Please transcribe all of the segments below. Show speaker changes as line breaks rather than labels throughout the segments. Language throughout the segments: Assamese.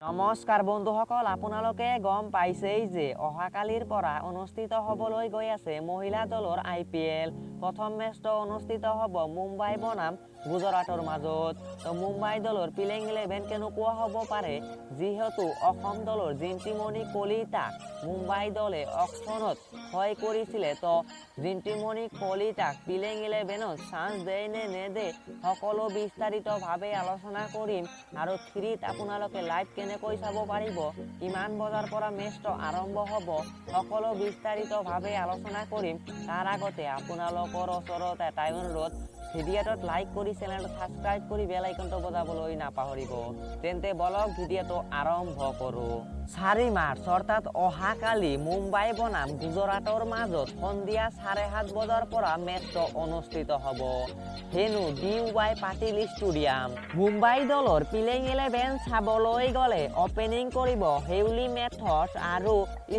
নমস্কাৰ বন্ধুসকল, আপোনালোকে গম পাইছেই যে অহাকালিৰ পৰা অনুষ্ঠিত হ'বলৈ গৈ আছে মহিলা দলৰ IPL। প্ৰথম মেচটো অনুষ্ঠিত হ'ব মুম্বাই বনাম গুজৰাটৰ মাজত। তো মুম্বাই দলৰ প্লেইং 11 কেনেকুৱা হ'ব পাৰে, যিহেতু অসম দলৰ জিন্তিমণি কলিতাক মুম্বাই দলে অকশ্যনত ক্ৰয় কৰিছিলে। তো জিন্তিমণি কলিতাক প্লেইং 11ত চান্স দিয়ে নে নেদে সকলো বিস্তাৰিতভাৱে আলোচনা কৰিম। আৰু 3ত আপোনালোকে লাইভ কেনেকৈ চাব পাৰিব, কিমান বজাৰ পৰা মেচটো আৰম্ভ হ'ব, সকলো বিস্তাৰিতভাৱে আলোচনা কৰিম। তাৰ আগতে আপোনালোকৰ ওচৰত এটাই অনুৰোধ, ভিডিঅ'টোত লাইক কৰি চেনেলটো ছাবস্ক্ৰাইব কৰি বেল আইকনটো বজাবলৈ নাপাহৰিব। তেন্তে বলক ভিডিঅ'টো আৰম্ভ কৰোঁ। 4 মাৰ্চ অৰ্থাৎ অহাকালি মুম্বাই বনাম গুজৰাটৰ মাজত সন্ধিয়া 7:30 বজাৰ পৰা মেচটো অনুষ্ঠিত হ'ব। Venue DY Patil stadium. Mumbai দলৰ প্লেইং 11 চাবলৈ গ'লে অপেনিং কৰিব হেউলি মেথডছ আৰু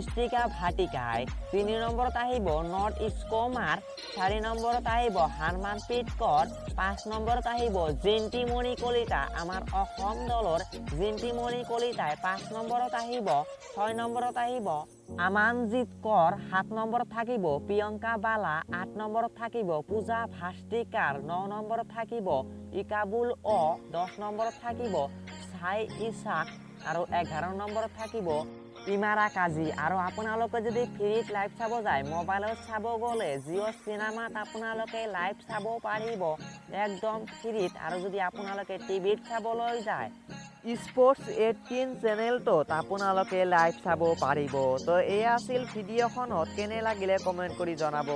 ষ্টিকা ভাটিকাই। 3 নম্বৰত আহিব নৰ্থ ইষ্ট কুমাৰ, 4 নম্বৰত আহিব হাৰমানপ্ৰীত কৌৰ, 5 নম্বৰত আহিব জিন্তিমণি কলিতা, আমাৰ অসম দলৰ জিন্তিমণি কলিতাই 5 নম্বৰত আহিব, 6 নম্বৰত আহিব আমানজিত কৌৰ, 7 নম্বৰত থাকিব প্ৰিয়ংকা বালা, 8 নম্বৰত থাকিব পূজা ভাস্তিকাৰ, 9 নম্বৰত থাকিব ইকাবুল 10 নম্বৰত থাকিব চাই ইছাক আৰু 11 নম্বৰত থাকিব ইমাৰা কাজী। আৰু আপোনালোকে যদি ফ্ৰীত লাইভ চাব যায়, মোবাইলত চাব গ'লে জিঅ' চিনেমাত আপোনালোকে লাইভ চাব পাৰিব একদম ফ্ৰীত। আৰু যদি আপোনালোকে টিভিত চাবলৈ যায়, স্পৰ্টছ 18 চেনেলটোত আপোনালোকে লাইভ চাব পাৰিব। তো এয়া আছিল ভিডিঅ'খনত, কেনে লাগিলে কমেণ্ট কৰি জনাব।